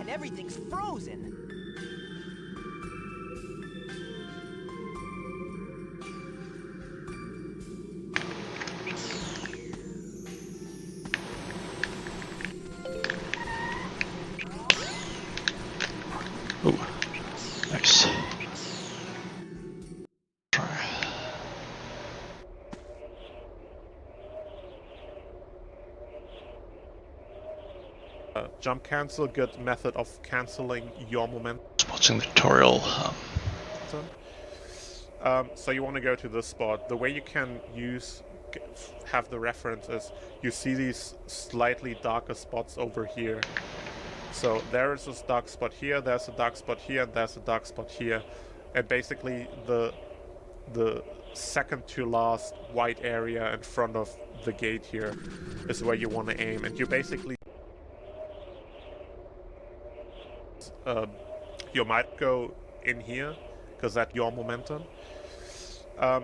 and everything's frozen. Oh, nice. Jump cancel, good method of canceling your momentum. Watching the tutorial. So you want to go to this spot. The way you can have the reference is you see these slightly darker spots over here. So there is this dark spot here, there's a dark spot here, and there's a dark spot here. And basically the second to last white area in front of the gate here is where you want to aim. And you basically you might go in here because that's your momentum.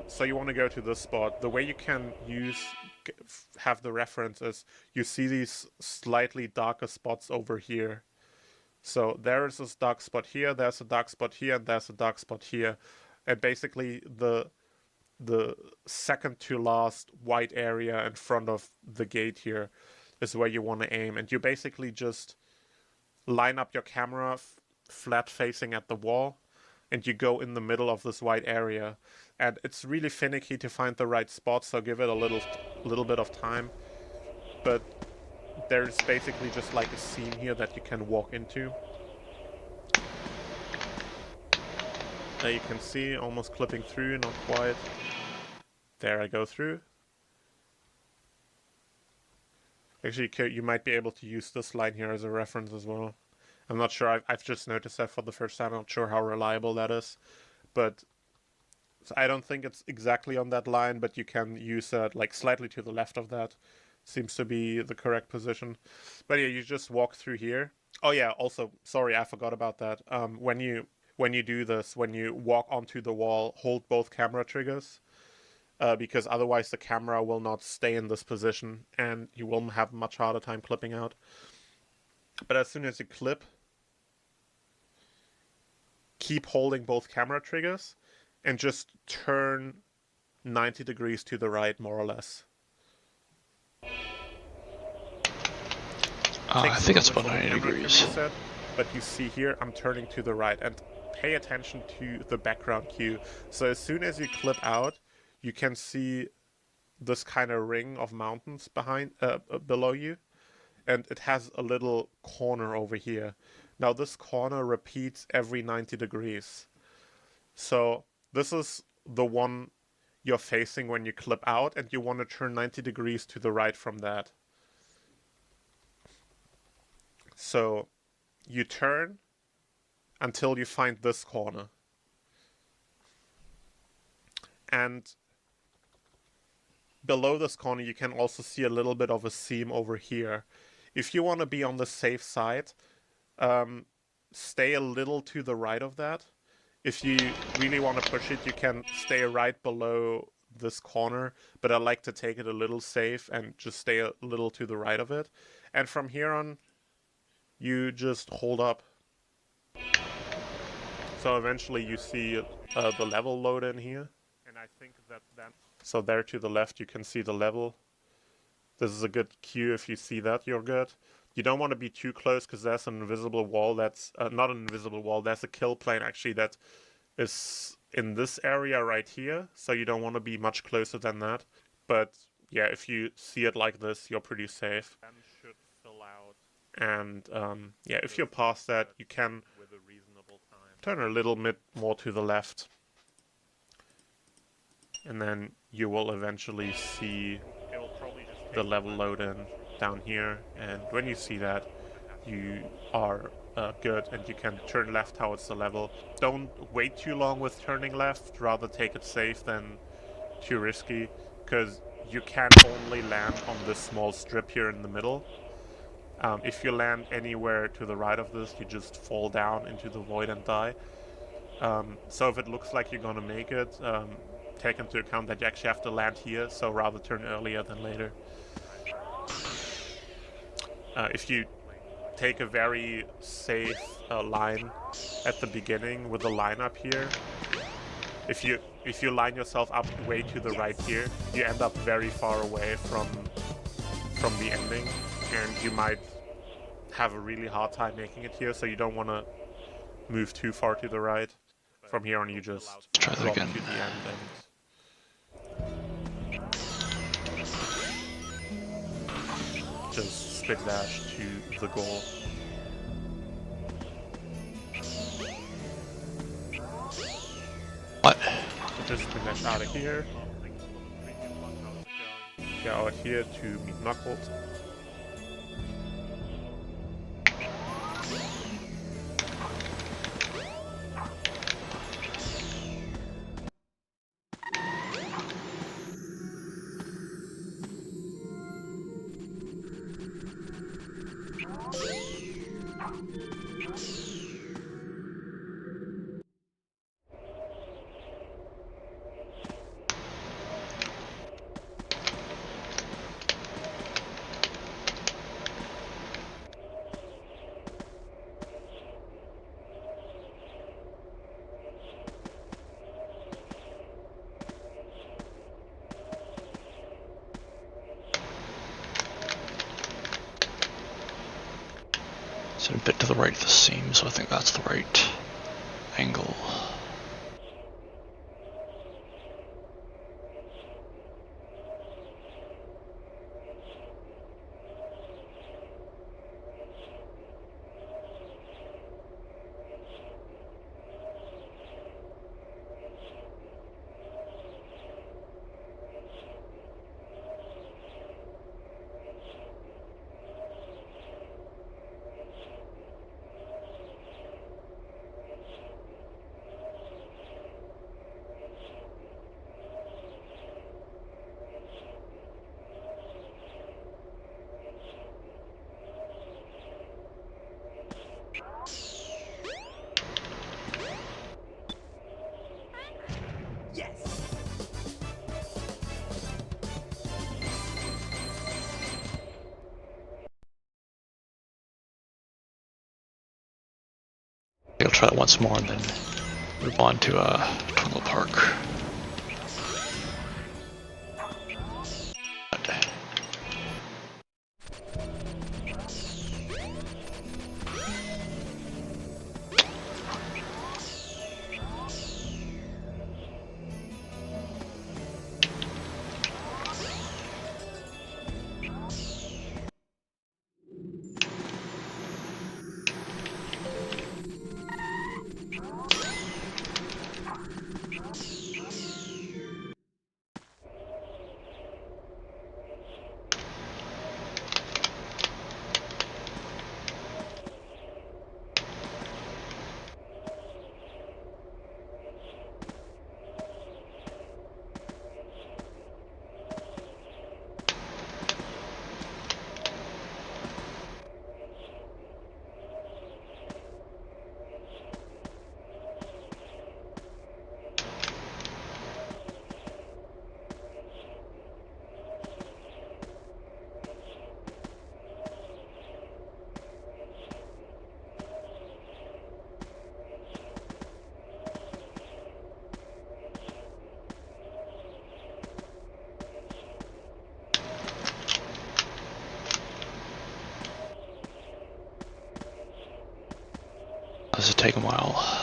So you want to go to this spot. The way you can have the reference is you see these slightly darker spots over here. So there is this dark spot here, there's a dark spot here, and there's a dark spot here. And basically the second to last white area in front of the gate here is where you want to aim. And you basically just line up your camera flat facing at the wall, and you go in the middle of this white area. And it's really finicky to find the right spot, so give it a little bit of time. But there's basically just like a seam here that you can walk into. There you can see, almost clipping through, not quite. There I go through. Actually, you might be able to use this line here as a reference as well. I'm not sure, I've just noticed that for the first time. I'm not sure how reliable that is. But so I don't think it's exactly on that line, but you can use that like slightly to the left of that. Seems to be the correct position. But yeah, you just walk through here. Oh yeah, also, sorry, I forgot about that. When you do this, when you walk onto the wall, hold both camera triggers. Because otherwise the camera will not stay in this position and you will have a much harder time clipping out. But as soon as you clip, keep holding both camera triggers and just turn 90 degrees to the right, more or less. I think it's about 90 degrees. But you see here, I'm turning to the right. And pay attention to the background cue. So as soon as you clip out, you can see this kind of ring of mountains below you. And it has a little corner over here. Now this corner repeats every 90 degrees. So this is the one you're facing when you clip out, and you want to turn 90 degrees to the right from that. So you turn until you find this corner. And below this corner you can also see a little bit of a seam over here. If you want to be on the safe side, stay a little to the right of that. If you really want to push it, you can stay right below this corner, but I like to take it a little safe and just stay a little to the right of it. And from here on, you just hold up. So eventually you see the level load in here. And I think that then... So there to the left you can see the level. This is a good cue. If you see that, you're good. You don't want to be too close because there's an invisible wall that's... not an invisible wall, there's a kill plane actually that is in this area right here. So you don't want to be much closer than that. But yeah, if you see it like this, you're pretty safe. Should fill out. And yeah, if you're past that, you can turn a little bit more to the left. And then you will eventually see the level load in down here. And when you see that, you are good and you can turn left towards the level. Don't wait too long with turning left, rather take it safe than too risky, because you can only land on this small strip here in the middle. If you land anywhere to the right of this, you just fall down into the void and die. So if it looks like you're gonna make it, take into account that you actually have to land here, so rather turn earlier than later. If you take a very safe line at the beginning with the line up here. If you line yourself up way to the right here, you end up very far away from the ending, and you might have a really hard time making it here, so you don't want to move too far to the right. From here on, you just Try that drop again. to the end and just spin dash to the goal. What? Just spin dash out of here. Get out here to meet Knuckles. So a bit to the right of the seam, so I think that's the right angle. I'll try that once more and then move on to Twinkle Park. This is taking a while.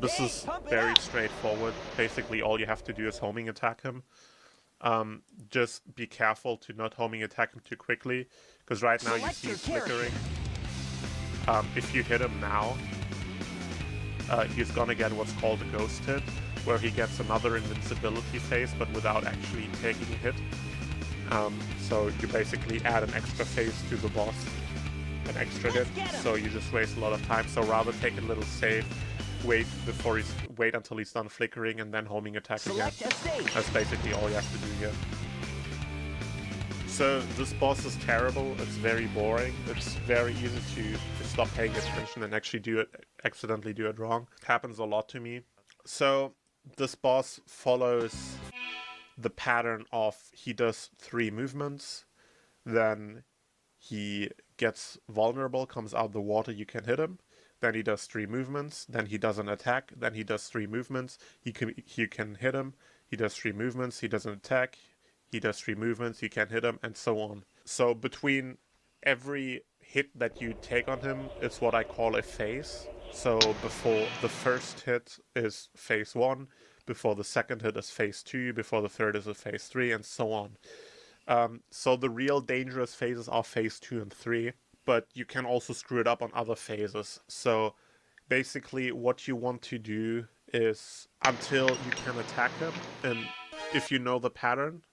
this is very straightforward. Basically, all you have to do is homing attack him. Just be careful to not homing attack him too quickly, because right now you see he's flickering. If you hit him now, he's gonna get what's called a ghost hit, where he gets another invincibility phase, but without actually taking a hit. So you basically add an extra phase to the boss, an extra hit, so you just waste a lot of time. So rather take a little save, wait until he's done flickering, and then homing attack again. That's basically all you have to do here. So this boss is terrible, it's very boring, it's very easy to stop paying attention and actually accidentally do it wrong. It happens a lot to me. So this boss follows the pattern of he does 3 movements, then he gets vulnerable, comes out of the water, you can hit him, then he does 3 movements, then he does an attack, then he does 3 movements, you can hit him, he does 3 movements, he does an attack, he does 3 movements, you can hit him, and so on. So between every hit that you take on him, it's what I call a phase. So before the first hit is phase 1, before the second hit is phase 2, before the third is a phase 3, and so on. So the real dangerous phases are phase 2 and 3, but you can also screw it up on other phases. So basically what you want to do is, until you can attack him, and if you know the pattern,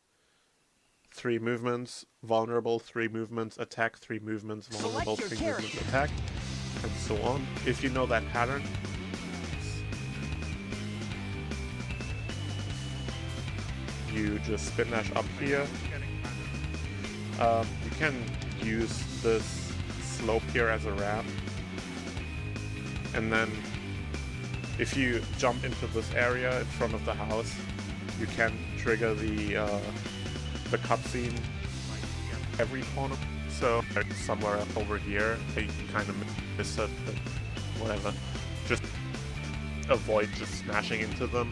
3 movements, vulnerable, 3 movements, attack, 3 movements, vulnerable, 3 movements, attack, and so on. If you know that pattern, you just spin dash up here. You can use this slope here as a ramp, and then if you jump into this area in front of the house, you can trigger the cutscene every corner. So somewhere up over here, I kind of miss it, but whatever. Just avoid just smashing into them.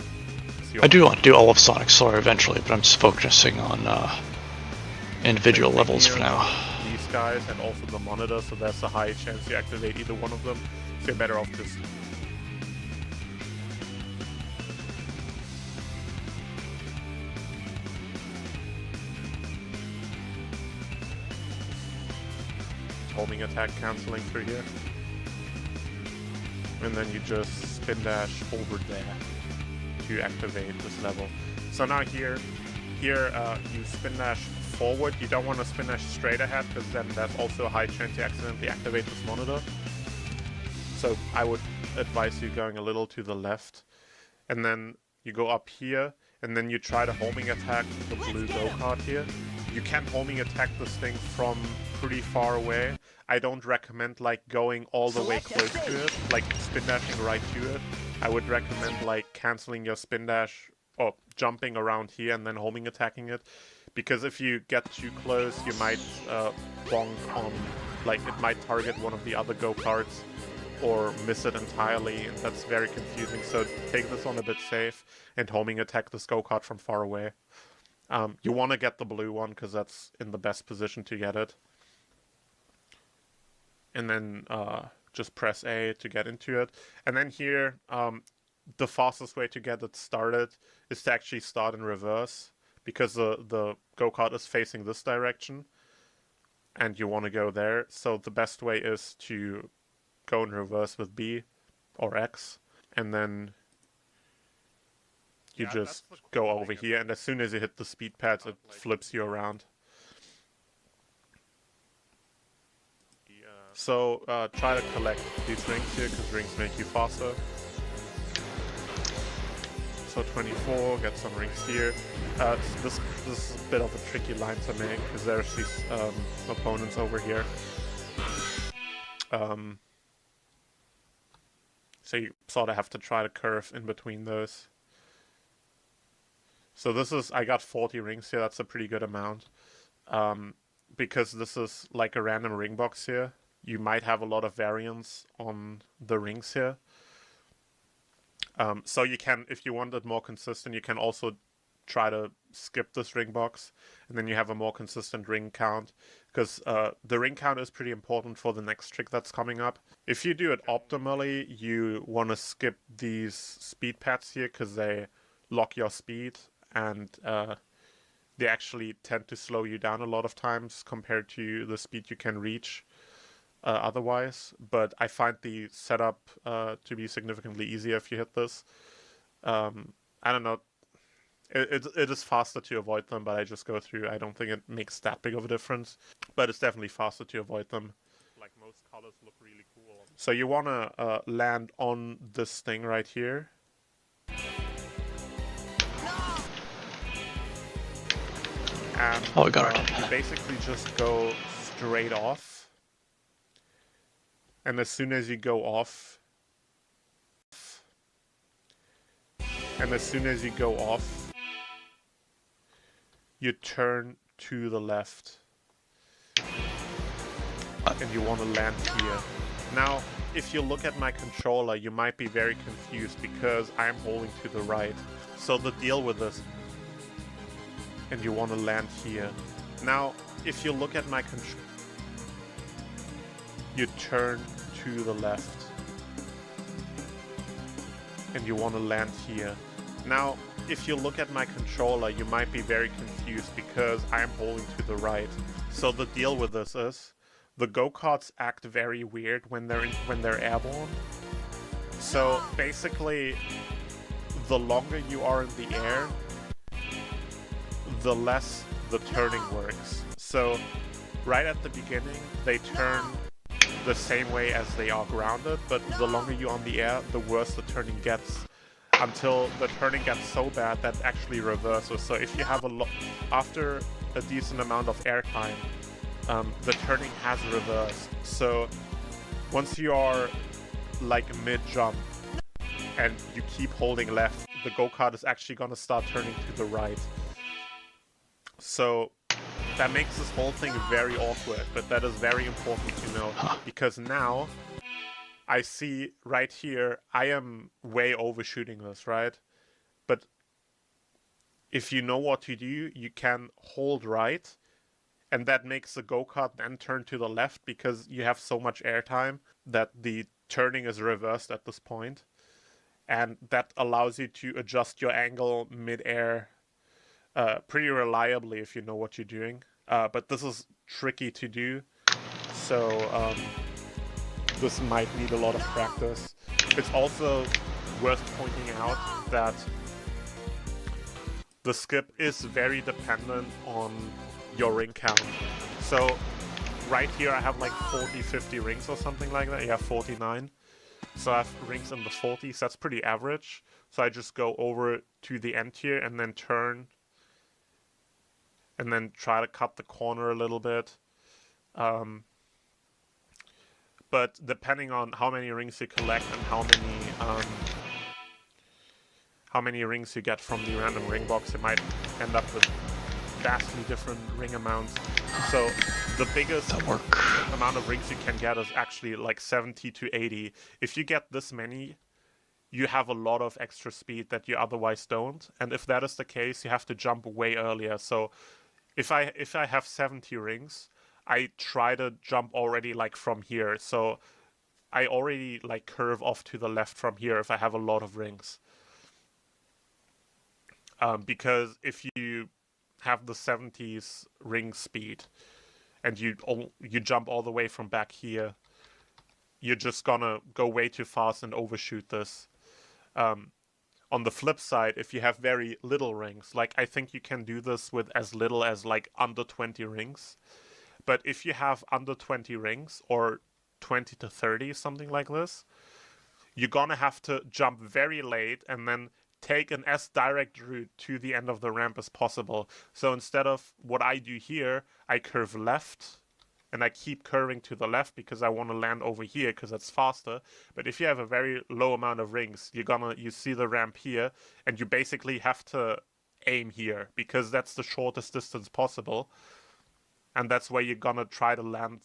I do want to do all of Sonic Solar eventually, but I'm just focusing on individual levels for now. These guys and also the monitor, so there's a high chance you activate either one of them. So you're better off just homing attack cancelling through here. And then you just spin dash over there to activate this level. So now here you spin dash forward. You don't want to spin dash straight ahead, because then there's also a high chance you accidentally activate this monitor. So I would advise you going a little to the left, and then you go up here, and then you try to homing attack the blue go-kart here. You can homing attack this thing from pretty far away. I don't recommend like going all the way close to it, like spin dashing right to it. I would recommend like canceling your spin dash or jumping around here and then homing attacking it, because if you get too close, you might bonk on, like it might target one of the other go-karts or miss it entirely, and that's very confusing. So take this on a bit safe and homing attack this go-kart from far away. You want to get the blue one because that's in the best position to get it. And then just press A to get into it. And then here, the fastest way to get it started is to actually start in reverse, because the go-kart is facing this direction and you want to go there. So the best way is to go in reverse with B or X, and then you just go over here, and as soon as you hit the speed pads, it flips you around. So try to collect these rings here, because rings make you faster. So 24, get some rings here. This is a bit of a tricky line to make, because there's these opponents over here. So you sort of have to try to curve in between those. So this is, I got 40 rings here, that's a pretty good amount. Because this is like a random ring box here, you might have a lot of variance on the rings here. So you can, if you want it more consistent, you can also try to skip this ring box, and then you have a more consistent ring count, because the ring count is pretty important for the next trick that's coming up. If you do it optimally, you want to skip these speed pads here, because they lock your speed, and they actually tend to slow you down a lot of times compared to the speed you can reach otherwise. But I find the setup to be significantly easier if you hit this. I don't know. It is faster to avoid them, but I just go through. I don't think it makes that big of a difference, but it's definitely faster to avoid them. Like, most colors look really cool. So you want to land on this thing right here. And Oh, I got it. you basically just go straight off. And as soon as you go off, you turn to the left. And you want to land here. Now, if you look at my controller, you might be very confused because I'm holding to the right. So the deal with this, and you want to land here. Now, if you look at my controller, you turn to the left. And you want to land here. Now, if you look at my controller, you might be very confused because I'm holding to the right. So the deal with this is, the go-karts act very weird when they're airborne. So basically, the longer you are in the air, the less the turning works. So right at the beginning, they turn the same way as they are grounded, but the longer you're on the air, the worse the turning gets, until the turning gets so bad that it actually reverses. So if you have after a decent amount of air time, the turning has reversed. So once you are like mid-jump and you keep holding left, the go-kart is actually going to start turning to the right. So that makes this whole thing very awkward, but that is very important to know, because now I see right here, I am way overshooting this, right? But if you know what to do, you can hold right, and that makes the go-kart then turn to the left because you have so much airtime that the turning is reversed at this point. And that allows you to adjust your angle mid-air pretty reliably if you know what you're doing. But this is tricky to do, so this might need a lot of practice. It's also worth pointing out that the skip is very dependent on your ring count. So right here I have like 40-50 rings or something like that. Yeah, 49. So I have rings in the 40s. That's pretty average. So I just go over to the end here and then turn, and then try to cut the corner a little bit. But depending on how many rings you collect and how many rings you get from the random ring box, it might end up with vastly different ring amounts. So the biggest amount of rings you can get is actually like 70 to 80. If you get this many, you have a lot of extra speed that you otherwise don't. And if that is the case, you have to jump way earlier. So if I have 70 rings, I try to jump already like from here. So I already like curve off to the left from here if I have a lot of rings. Because if you have the 70s ring speed and you jump all the way from back here, you're just gonna go way too fast and overshoot this. On the flip side, if you have very little rings, like I think you can do this with as little as like under 20 rings. But if you have under 20 rings or 20 to 30, something like this, you're gonna have to jump very late and then take an as direct route to the end of the ramp as possible. So instead of what I do here, I curve left and I keep curving to the left because I want to land over here because that's faster. But if you have a very low amount of rings, you see the ramp here and you basically have to aim here because that's the shortest distance possible. And that's where you're gonna try to land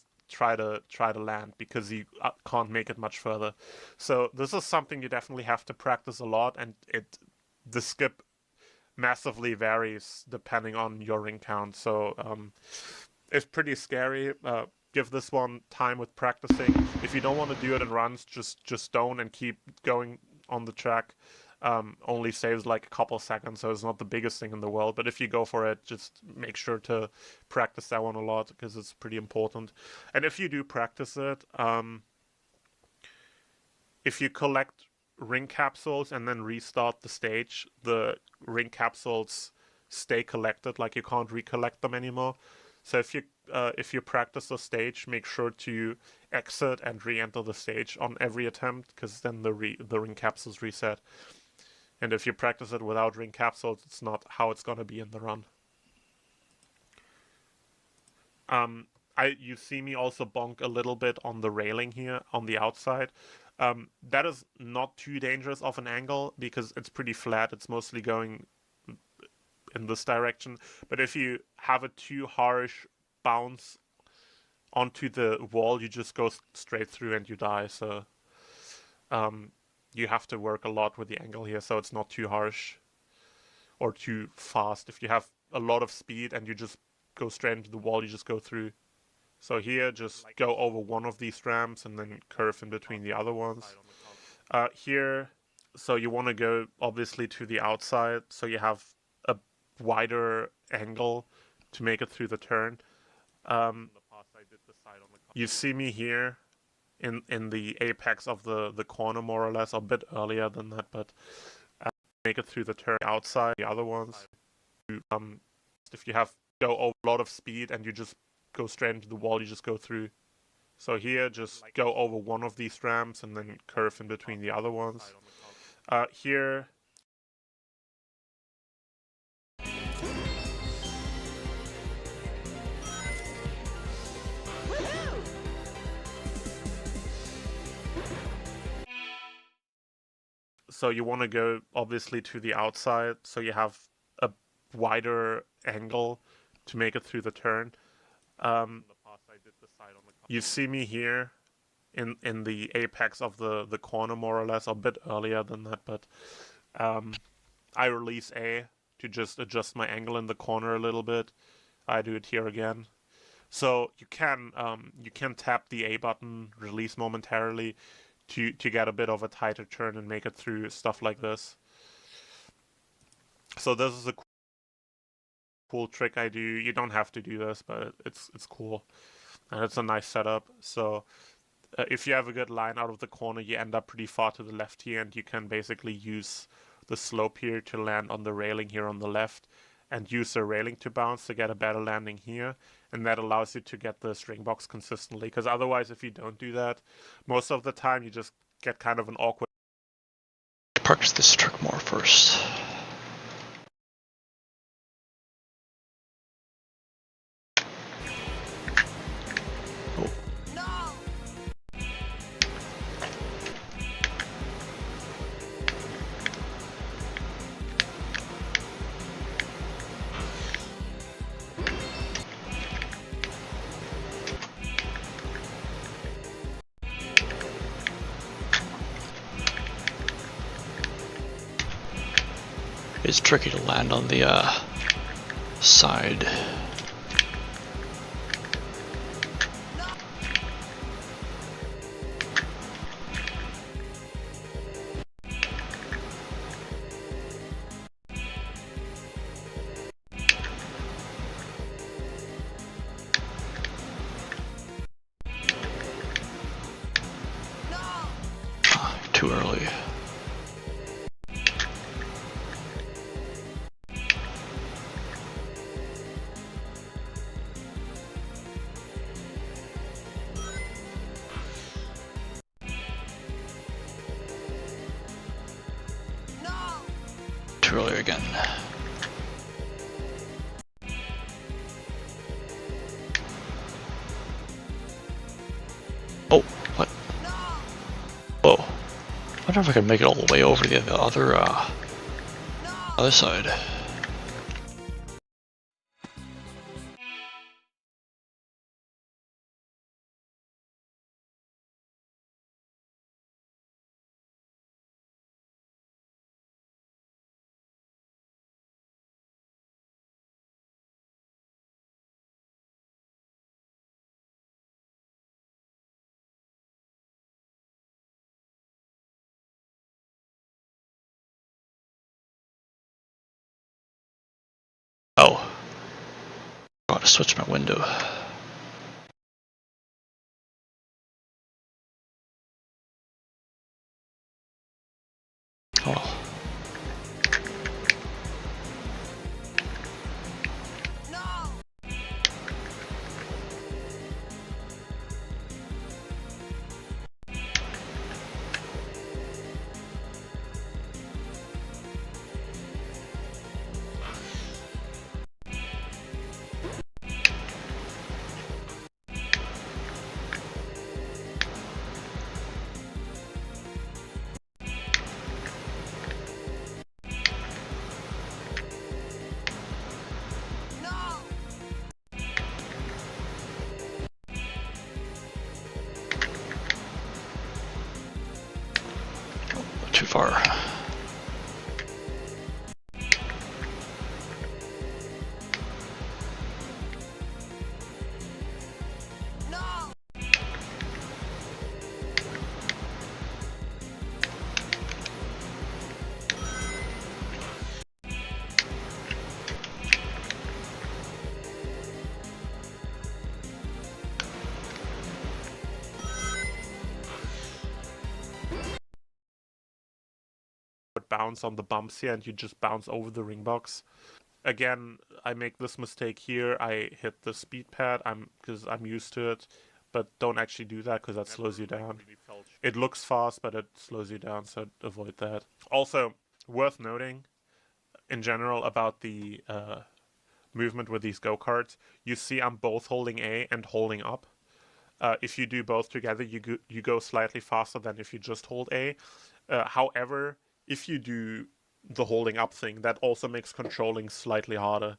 because you can't make it much further. So this is something you definitely have to practice a lot, and the skip massively varies depending on your ring count. So it's pretty scary. Give this one time with practicing. If you don't want to do it in runs, just don't and keep going on the track. Only saves like a couple seconds, so it's not the biggest thing in the world. But if you go for it, just make sure to practice that one a lot because it's pretty important. And if you do practice it, if you collect ring capsules and then restart the stage, the ring capsules stay collected, like you can't recollect them anymore. So if you practice the stage, make sure to exit and re-enter the stage on every attempt, because then the ring capsules reset. And if you practice it without ring capsules, it's not how it's gonna be in the run. You see me also bonk a little bit on the railing here on the outside. That is not too dangerous of an angle because it's pretty flat. It's mostly going in this direction. But if you have a too harsh bounce onto the wall, you just go straight through and you die. So you have to work a lot with the angle here so it's not too harsh or too fast. If you have a lot of speed and you just go straight into the wall, you just go through. So here, just go over one of these ramps and then curve in between the other ones. Here, so you want to go obviously to the outside, so you have a wider angle to make it through the turn. You see me here in the apex of the corner, more or less, a bit earlier than that, but make it through the turn outside. The other ones, if you have go over a lot of speed and you just go straight into the wall, you just go through. So here, just go over one of these ramps and then curve in between the other ones. Here, so you want to go obviously to the outside, so you have a wider angle to make it through the turn. You see me here in the apex of the corner, more or less, a bit earlier than that, but I release A to just adjust my angle in the corner a little bit. I do it here again. So you can tap the A button, release momentarily, to get a bit of a tighter turn and make it through stuff like this. So this is a cool trick I do. You don't have to do this, but it's cool. And it's a nice setup. So if you have a good line out of the corner, you end up pretty far to the left here, and you can basically use the slope here to land on the railing here on the left, and use the railing to bounce to get a better landing here. And that allows you to get the string box consistently, because otherwise, if you don't do that, most of the time you just get kind of an awkward. Practice this trick more first. It's tricky to land on the side. Too early. Too early again. Oh, what? Whoa. I wonder if I can make it all the way over to the other side. Gotta switch my window. Oh. Too far. Bounce on the bumps here and you just bounce over the ring box. Again, I make this mistake here. I hit the speed pad because I'm used to it, but don't actually do that because that slows you down. It looks fast, but it slows you down, so avoid that. Also, worth noting in general about the movement with these go-karts, you see I'm both holding A and holding up. If you do both together, you go slightly faster than if you just hold A. However, if you do the holding up thing, that also makes controlling slightly harder.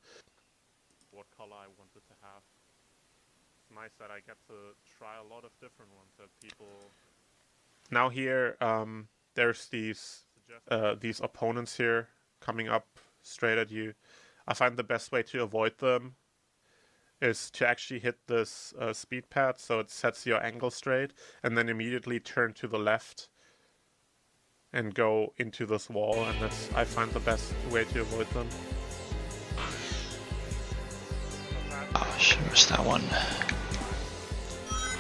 What color I wanted to have. It's nice that I get to try a lot of different ones that people... Now here, there's these opponents here coming up straight at you. I find the best way to avoid them is to actually hit this speed pad so it sets your angle straight, and then immediately turn to the left and go into this wall, and that's, I find, the best way to avoid them. Oh, should have missed that one.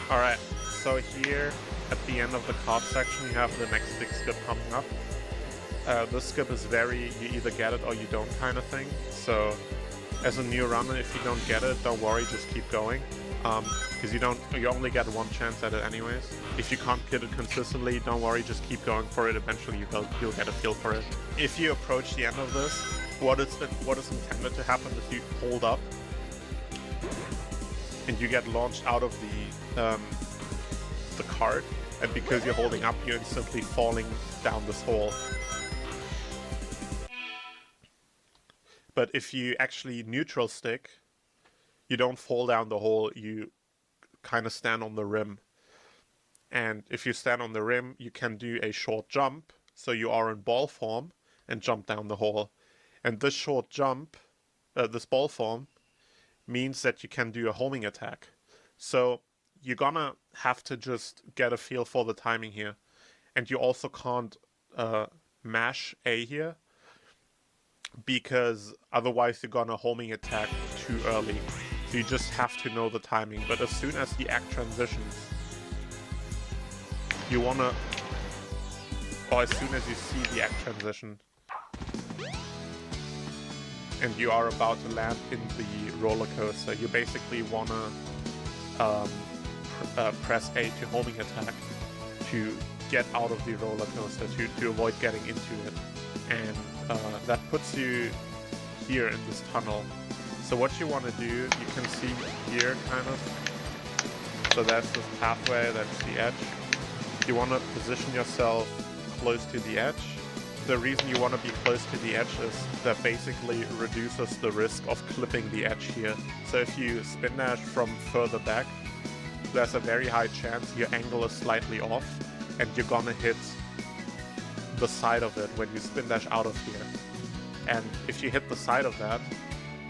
Alright, so here at the end of the card section you have the next big skip coming up. This skip is very, you either get it or you don't kind of thing, so as a new runner, if you don't get it, don't worry, just keep going. Because you only get one chance at it anyways. If you can't get it consistently, don't worry, just keep going for it. Eventually you'll get a feel for it. If you approach the end of this, what is intended to happen is you hold up and you get launched out of the cart, and because you're holding up, you're instantly falling down this hole. But if you actually neutral stick, you don't fall down the hole, you kind of stand on the rim. And if you stand on the rim, you can do a short jump, so you are in ball form, and jump down the hole. And this short jump, this ball form, means that you can do a homing attack. So you're gonna have to just get a feel for the timing here. And you also can't mash A here, because otherwise you're gonna homing attack too early. So you just have to know the timing. But as soon as the act transitions, you wanna, or as soon as you see the act transition, and you are about to land in the roller coaster, you basically wanna press A to homing attack to get out of the roller coaster, to avoid getting into it. And that puts you here in this tunnel. So what you want to do, you can see here kind of, so that's this pathway, that's the edge. You want to position yourself close to the edge. The reason you want to be close to the edge is that basically reduces the risk of clipping the edge here. So if you spin dash from further back, there's a very high chance your angle is slightly off and you're gonna hit the side of it when you spin dash out of here. And if you hit the side of that,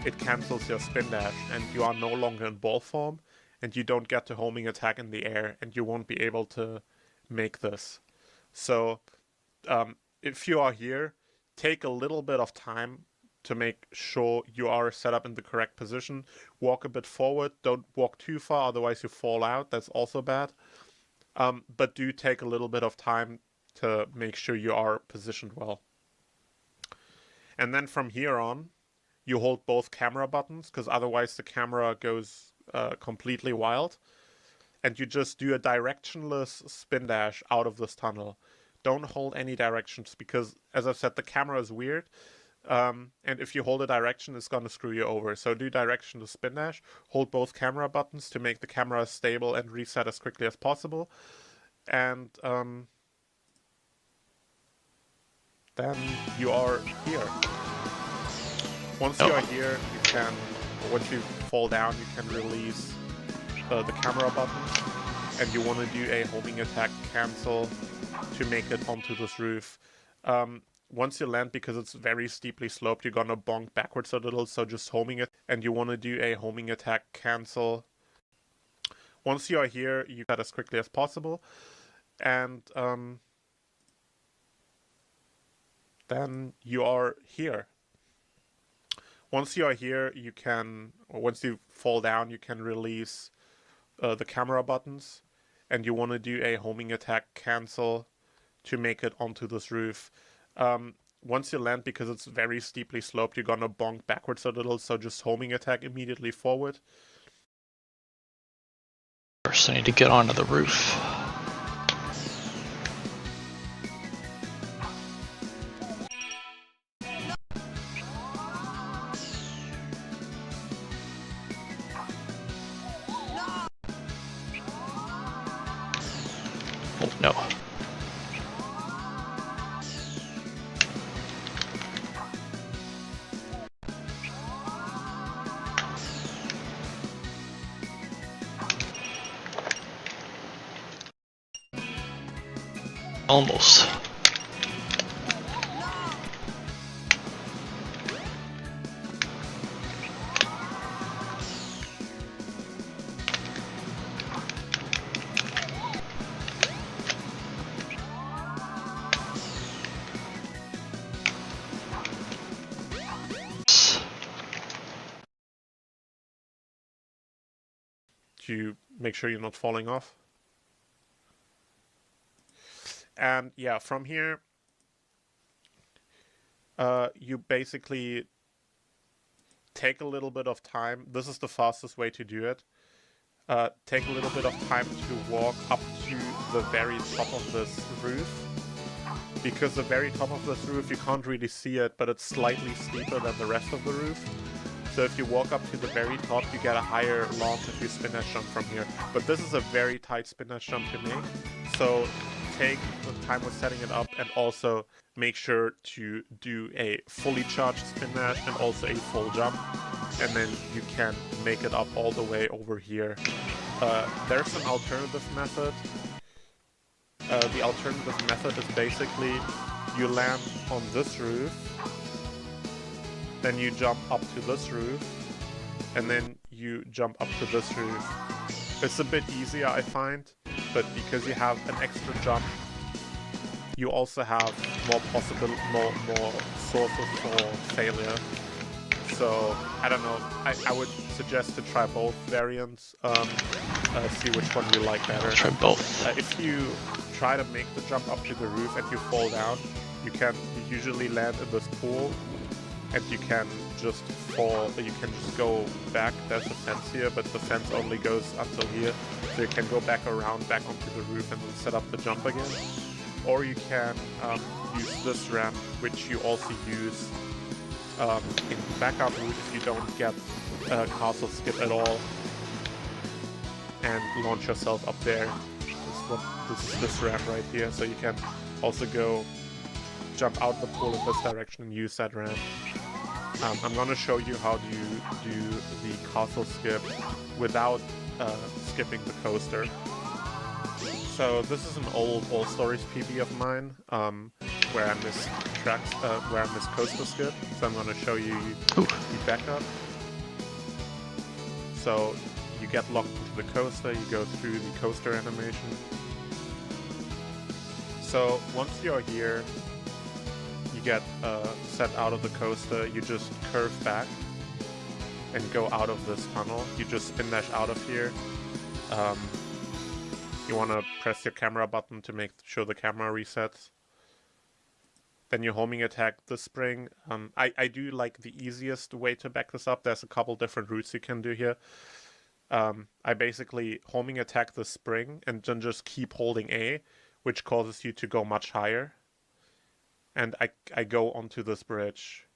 it cancels your spin dash and you are no longer in ball form and you don't get to homing attack in the air and you won't be able to make this. So if you are here, take a little bit of time to make sure you are set up in the correct position. Walk a bit forward. Don't walk too far, otherwise you fall out. That's also bad. But do take a little bit of time to make sure you are positioned well. And then from here on, you hold both camera buttons, because otherwise the camera goes completely wild. And you just do a directionless spin dash out of this tunnel. Don't hold any directions, because, as I've said, the camera is weird. And if you hold a direction, it's going to screw you over. So do directionless spin dash. Hold both camera buttons to make the camera stable and reset as quickly as possible. And then you are here. Once you are here, you can, once you fall down, you can release the camera button, and you want to do a homing attack cancel to make it onto this roof. Once you land, because it's very steeply sloped, you're gonna bonk backwards a little, so just homing it, and you want to do a homing attack cancel. Once you are here, you cut as quickly as possible, and then you are here. Once you are here, you can, or once you fall down, you can release the camera buttons, and you want to do a homing attack cancel to make it onto this roof. Once you land, because it's very steeply sloped, you're gonna bonk backwards a little, so just homing attack immediately forward. First I need to get onto the roof. Oh no. Almost. To make sure you're not falling off. And yeah, from here, you basically take a little bit of time. This is the fastest way to do it. Take a little bit of time to walk up to the very top of this roof. Because the very top of this roof, you can't really see it, but it's slightly steeper than the rest of the roof. So if you walk up to the very top, you get a higher launch if you spin dash jump from here. But this is a very tight spin dash jump to make. So take the time with setting it up, and also make sure to do a fully charged spin dash and also a full jump. And then you can make it up all the way over here. There's an alternative method. The alternative method is basically you land on this roof, then you jump up to this roof, and then you jump up to this roof. It's a bit easier, I find, but because you have an extra jump, you also have more sources for failure. So, I don't know, I would suggest to try both variants, see which one you like better. Try both. If you try to make the jump up to the roof and you fall down, you usually land in this pool, and you can just fall, you can just go back. There's a fence here, but the fence only goes until here, so you can go back around, back onto the roof, and then set up the jump again. Or you can use this ramp, which you also use in backup route if you don't get castle skip at all, and launch yourself up there. This is this ramp right here, so you can also go jump out the pool in this direction and use that ramp. I'm gonna show you how to do the castle skip without skipping the coaster. So this is an old All Stories PB of mine, where I missed tracks, where I missed coaster skip. So I'm gonna show you the backup. So you get locked into the coaster, you go through the coaster animation. So once you're here, you get set out of the coaster, you just curve back and go out of this tunnel. You just spin dash out of here. You want to press your camera button to make sure the camera resets. Then you homing attack the spring. I do like the easiest way to back this up. There's a couple different routes you can do here. I basically homing attack the spring and then just keep holding A, which causes you to go much higher. And I go onto this bridge.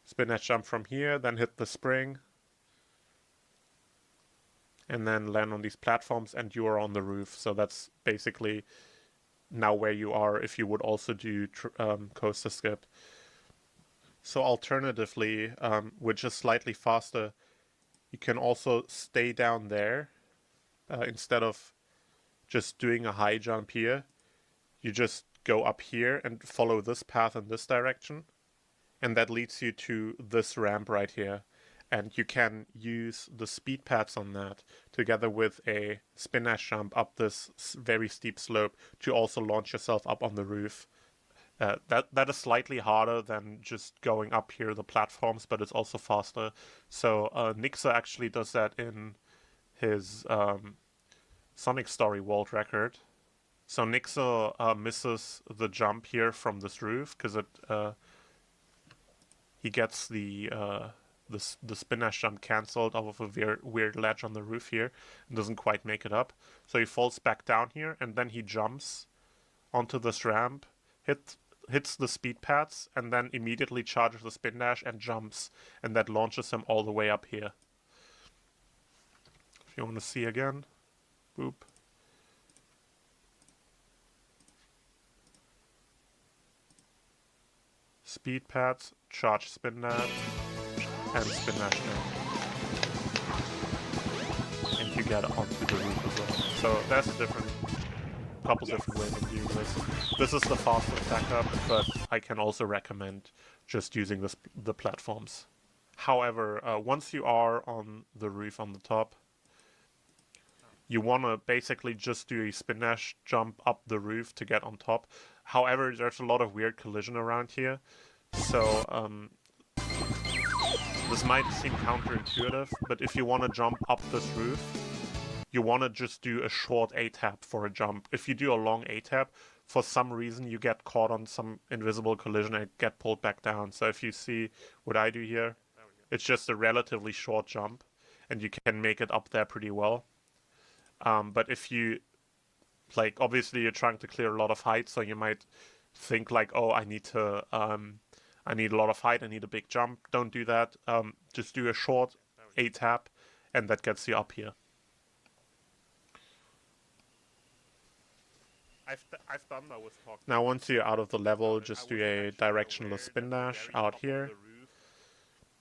Spin dash jump from here, then hit the spring. And then land on these platforms and you are on the roof. So that's basically now where you are if you would also do coaster skip. So alternatively, which is slightly faster, you can also stay down there instead of just doing a high jump here. You just go up here and follow this path in this direction. And that leads you to this ramp right here. And you can use the speed pads on that together with a spin dash jump up this very steep slope to also launch yourself up on the roof. That is slightly harder than just going up here the platforms, but it's also faster. So Nixer actually does that in his Sonic Story world record. So Nixer misses the jump here from this roof because he gets the spin dash jump cancelled off of a weird ledge on the roof here and doesn't quite make it up. So he falls back down here and then he jumps onto this ramp, hits the speed pads, and then immediately charges the spin dash and jumps, and that launches him all the way up here. If you want to see again, boop. Speed pads, charge spin dash, and spin dash down. And you get onto the roof as well. So there's a couple different ways of doing this. This is the fastest backup, but I can also recommend just using the platforms. However, once you are on the roof on the top, you want to basically just do a spin dash jump up the roof to get on top. However, there's a lot of weird collision around here, so this might seem counterintuitive, but if you want to jump up this roof, you want to just do a short A-tap for a jump. If you do a long A-tap, for some reason you get caught on some invisible collision and get pulled back down. So if you see what I do here, it's just a relatively short jump, and you can make it up there pretty well. But if you, like, obviously you're trying to clear a lot of height, so you might think like, oh, I need a lot of height, I need a big jump. Don't do that. Just do a short A-tap, and that gets you up here. I've done that with talk. Now once you're out of the level, just do a directional spin dash out here. The roof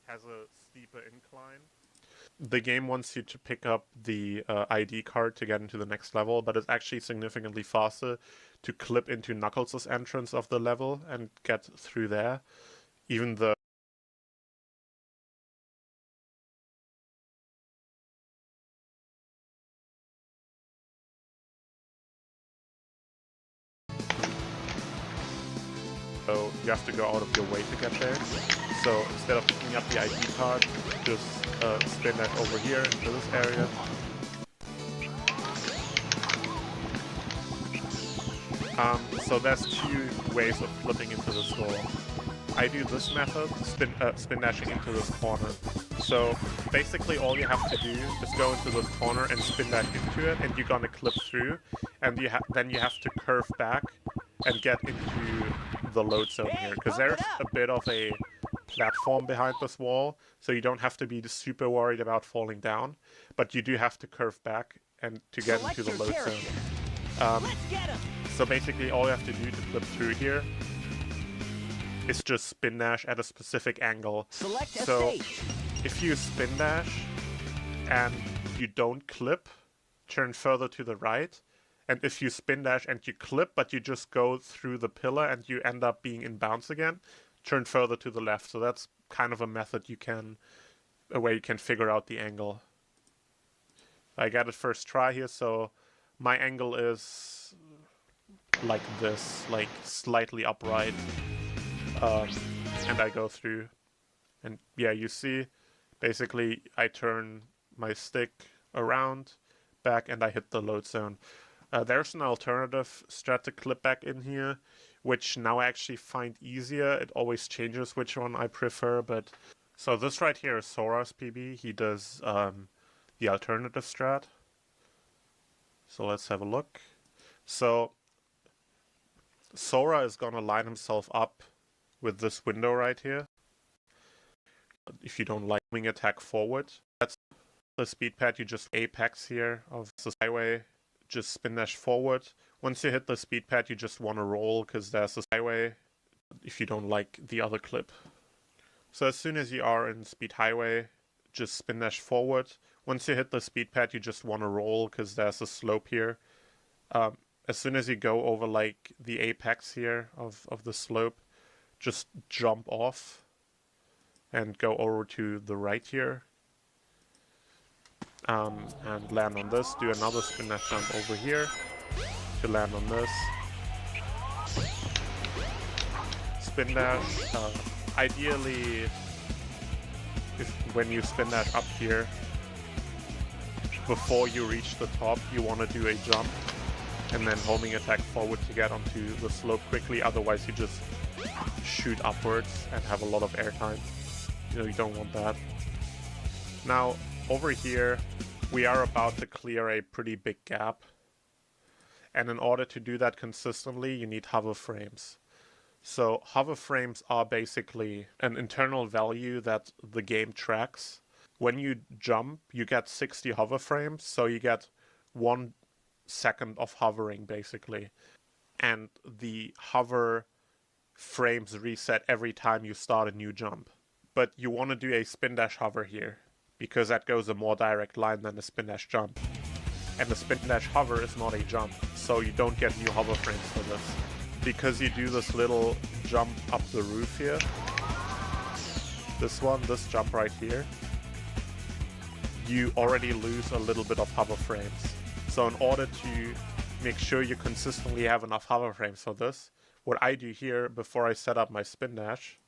has a steeper incline. The game wants you to pick up the ID card to get into the next level, but it's actually significantly faster to clip into Knuckles' entrance of the level and get through there. Even the So you have to go out of your way to get there. So instead of picking up the ID card, just spin that over here into this area. So there's two ways of flipping into this door. I do this method, spin dashing into this corner. So basically all you have to do is go into this corner and spin dash into it, and you're gonna clip through, and then you have to curve back and get into the load zone here, because there's a bit of a platform behind this wall, so you don't have to be super worried about falling down, but you do have to curve back and to get into the load zone. So basically all you have to do to flip through here is just spin dash at a specific angle. So if you spin dash and you don't clip, turn further to the right. And if you spin dash and you clip, but you just go through the pillar and you end up being in bounds again, turn further to the left. So that's kind of a method where you can figure out the angle. I got it first try here, so my angle is like this, like slightly upright. and I go through. And yeah, you see, basically I turn my stick around, back, and I hit the load zone. There's an alternative strat to clip back in here, which now I actually find easier. It always changes which one I prefer, but... So this right here is Sora's PB. He does the alternative strat. So let's have a look. So Sora is gonna line himself up with this window right here. If you don't like wing attack forward, that's the speed pad. You just apex here of the highway, just spin dash forward. Once you hit the speed pad, you just want to roll because there's a highway if you don't like the other clip. So as soon as you are in speed highway, just spin dash forward. Once you hit the speed pad, you just want to roll because there's a slope here. As soon as you go over like the apex here of the slope, just jump off and go over to the right here. And land on this. Do another spin dash jump over here to land on this. Spin dash. Ideally, when you spin dash up here, before you reach the top, you want to do a jump and then homing attack forward to get onto the slope quickly. Otherwise, you just shoot upwards and have a lot of airtime. You don't want that. Now, over here, we are about to clear a pretty big gap. And in order to do that consistently, you need hover frames. So hover frames are basically an internal value that the game tracks. When you jump, you get 60 hover frames, so you get 1 second of hovering, basically. And the hover frames reset every time you start a new jump. But you want to do a spin dash hover here, because that goes a more direct line than a spin dash jump. And the spin dash hover is not a jump, so you don't get new hover frames for this. Because you do this little jump up the roof here, this jump right here, you already lose a little bit of hover frames. So in order to make sure you consistently have enough hover frames for this, what I do here before I set up my spin dash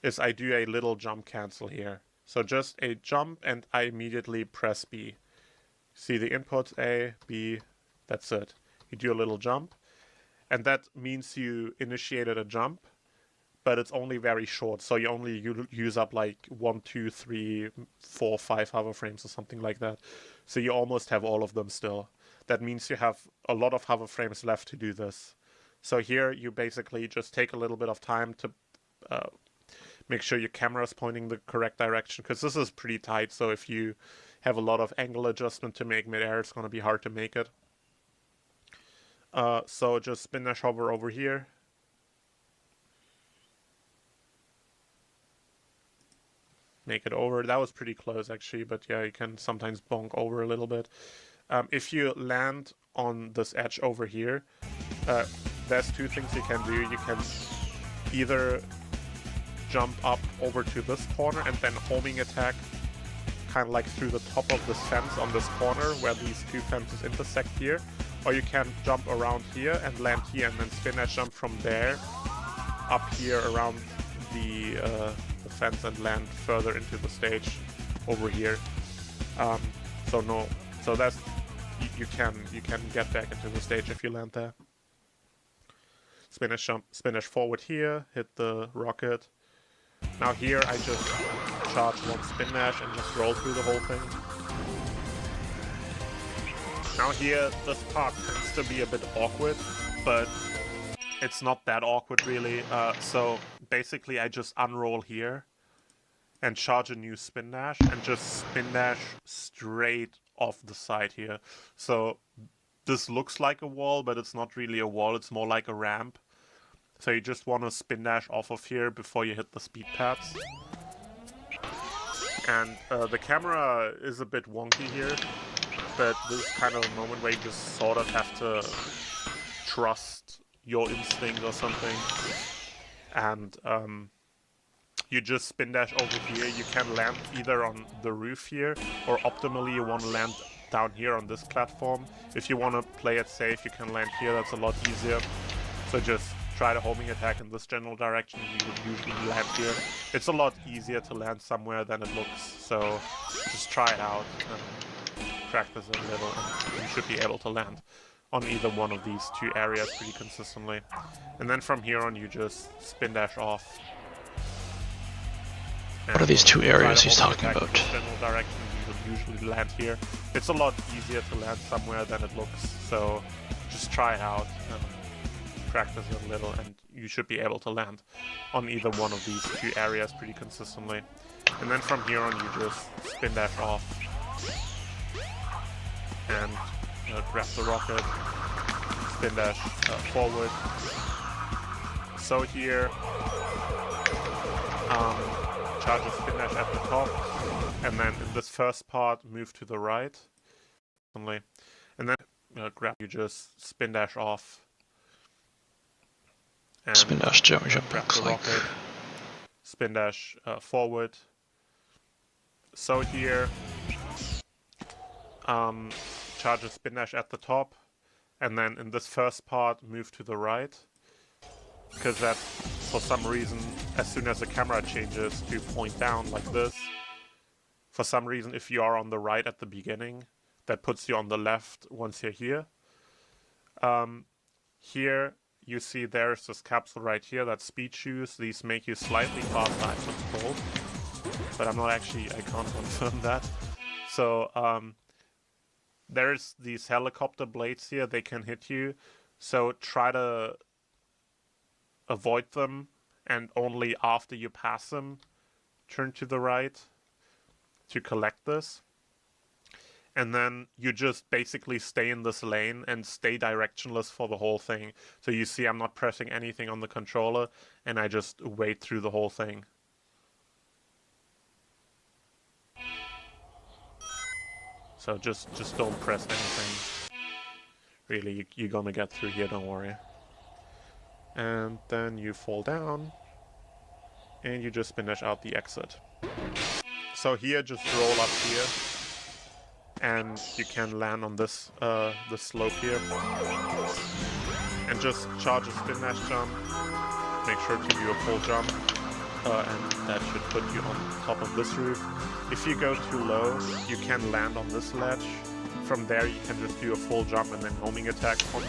is I do a little jump cancel here. So just a jump and I immediately press B. See the inputs A, B, that's it. You do a little jump and that means you initiated a jump, but it's only very short. So you only use up like 1, 2, 3, 4, 5 hover frames or something like that. So you almost have all of them still. That means you have a lot of hover frames left to do this. So here you basically just take a little bit of time to make sure your camera is pointing the correct direction, because this is pretty tight, so if you have a lot of angle adjustment to make mid-air, it's going to be hard to make it. So just spin dash hover over here. Make it over. That was pretty close actually, but yeah, you can sometimes bonk over a little bit. If you land on this edge over here, there's 2 things you can do. You can either jump up over to this corner and then homing attack kind of like through the top of this fence on this corner where these 2 fences intersect here, or you can jump around here and land here and then spin dash jump from there up here around the fence and land further into the stage over here. So that's you can get back into the stage if you land there. Spin dash jump, spin dash forward here, hit the rocket. Now here I just charge 1 spin dash and just roll through the whole thing. Now here, this part tends to be a bit awkward, but it's not that awkward really. So basically I just unroll here and charge a new spin dash and just spin dash straight off the side here. So this looks like a wall, but it's not really a wall, it's more like a ramp. So you just want to spin dash off of here before you hit the speed pads. And the camera is a bit wonky here, but this is kind of a moment where you just sort of have to trust your instinct or something. And you just spin dash over here. You can land either on the roof here, or optimally you want to land down here on this platform. If you want to play it safe, you can land here, that's a lot easier. So just try the homing attack in this general direction. You would usually land here. It's a lot easier to land somewhere than it looks, so just try it out. Practice it a little, and you should be able to land on either one of these two areas pretty consistently. And then from here on, you just spin dash off. What are these two areas he's talking about? General direction, you would usually land here. It's a lot easier to land somewhere than it looks, so just try it out. Practice it a little, and you should be able to land on either one of these two areas pretty consistently. And then from here on, you just spin dash off and grab the rocket, spin dash forward. So here, charge a spin dash at the top, and then in this first part, move to the right, and then grab. You just spin dash off. And spin dash jump grab the rocket, spin dash forward. So here, charge a spin dash at the top, and then in this first part, move to the right, because that, for some reason, as soon as the camera changes to point down like this, for some reason, if you are on the right at the beginning, that puts you on the left once you're here. Here, you see there's this capsule right here, that's speed shoes. These make you slightly faster, I'm told, but I'm not actually, I can't confirm that. So there's these helicopter blades here, they can hit you. So try to avoid them, and only after you pass them, turn to the right to collect this. And then you just basically stay in this lane and stay directionless for the whole thing. So you see I'm not pressing anything on the controller, and I just wait through the whole thing. So just don't press anything. Really, you're gonna get through here, don't worry. And then you fall down, and you just spin dash out the exit. So here, just roll up here, and you can land on this the slope here, and just charge a spin dash jump. Make sure to do a full jump, and that should put you on top of this roof. If you go too low, you can land on this ledge. From there, you can just do a full jump and then homing attack onto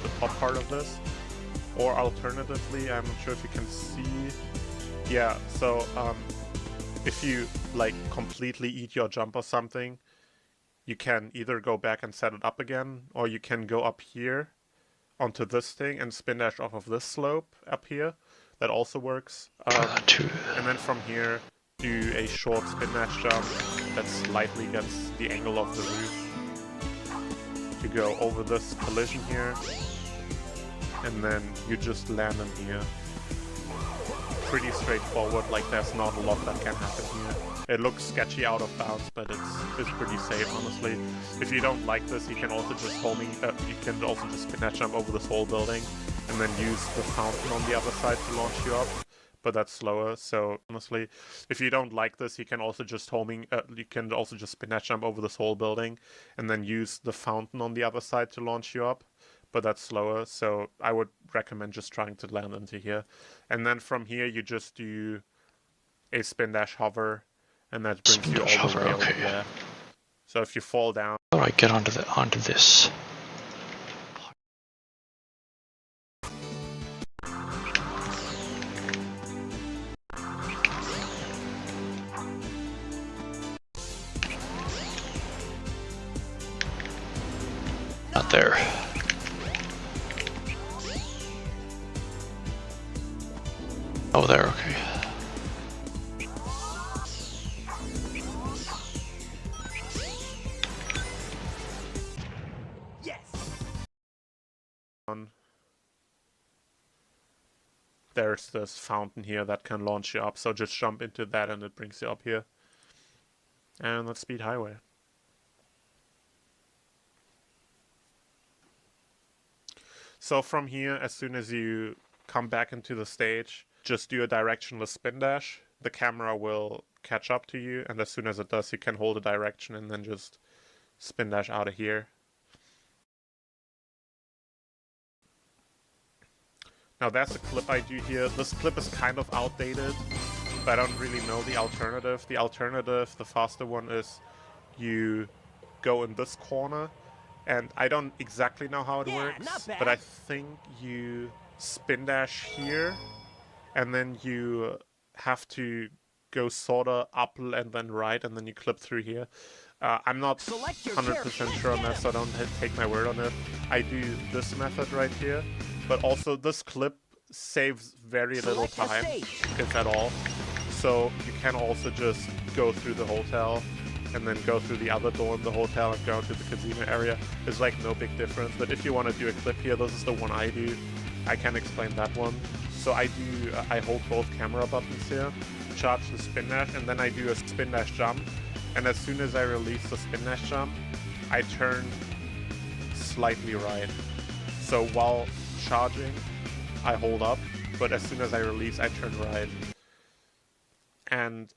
the top part of this. Or alternatively, I'm not sure if you can see. Yeah, so if you like completely eat your jump or something, you can either go back and set it up again, or you can go up here onto this thing and spin dash off of this slope up here. That also works. And then from here, do a short spin dash jump that slightly gets the angle of the roof. You go over this collision here, and then you just land in here. Pretty straightforward, like there's not a lot that can happen here. It looks sketchy out of bounds, but it's pretty safe, honestly. If you don't like this, you can also just spin dash jump over this whole building, and then use the fountain on the other side to launch you up. But that's slower. So honestly, if you don't like this, you can also just spin dash jump over this whole building, and then use the fountain on the other side to launch you up. But that's slower, so I would recommend just trying to land into here. And then from here, you just do a spin dash hover, and that brings you all the way over there. So if you fall down... How do I get onto this? Not there. Oh, there, okay. Yes! There's this fountain here that can launch you up, so just jump into that and it brings you up here. And let's speed highway. So from here, as soon as you come back into the stage, just do a directionless spin dash. The camera will catch up to you, and as soon as it does, you can hold a direction and then just spin dash out of here. Now that's a clip I do here. This clip is kind of outdated, but I don't really know the alternative. The alternative, the faster one, is you go in this corner, and I don't exactly know how it works, but I think you spin dash here, and then you have to go sorta up and then right, and then you clip through here. I'm not 100% sure on that, so don't take my word on it. I do this method right here, but also this clip saves very little time, if at all. So you can also just go through the hotel and then go through the other door in the hotel and go to the casino area. It's like no big difference, but if you want to do a clip here, this is the one I do. I can explain that one. So I hold both camera buttons here, charge the spin dash, and then I do a spin dash jump. And as soon as I release the spin dash jump, I turn slightly right. So while charging, I hold up, but as soon as I release, I turn right. And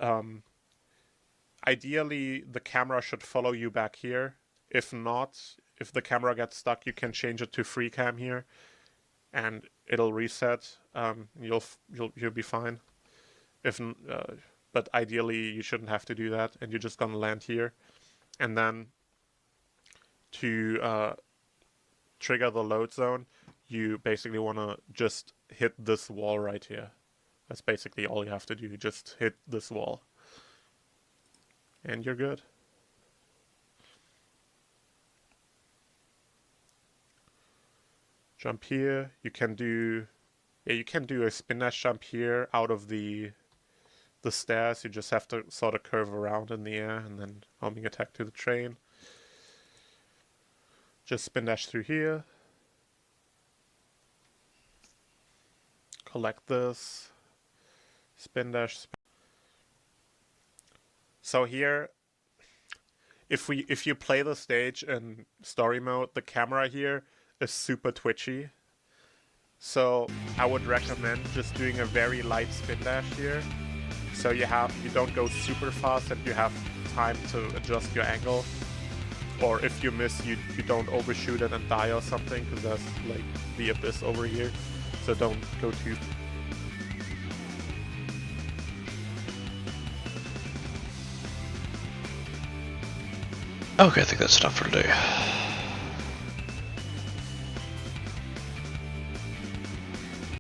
ideally, the camera should follow you back here. If not, if the camera gets stuck, you can change it to free cam here, and it'll reset. You'll be fine. But ideally, you shouldn't have to do that, and you're just gonna land here. And then to trigger the load zone, you basically want to just hit this wall right here. That's basically all you have to do, just hit this wall. And you're good. Jump here, you can do a spin dash jump here out of the stairs. You just have to sort of curve around in the air and then homing attack to the train. Just spin dash through here. Collect this. Spin dash. So here, if you play the stage in story mode, the camera here is super twitchy. So I would recommend just doing a very light spin dash here. So you don't go super fast and you have time to adjust your angle. Or if you miss, you don't overshoot it and die or something, because that's like the abyss over here. So don't go too. Okay, I think that's enough for today.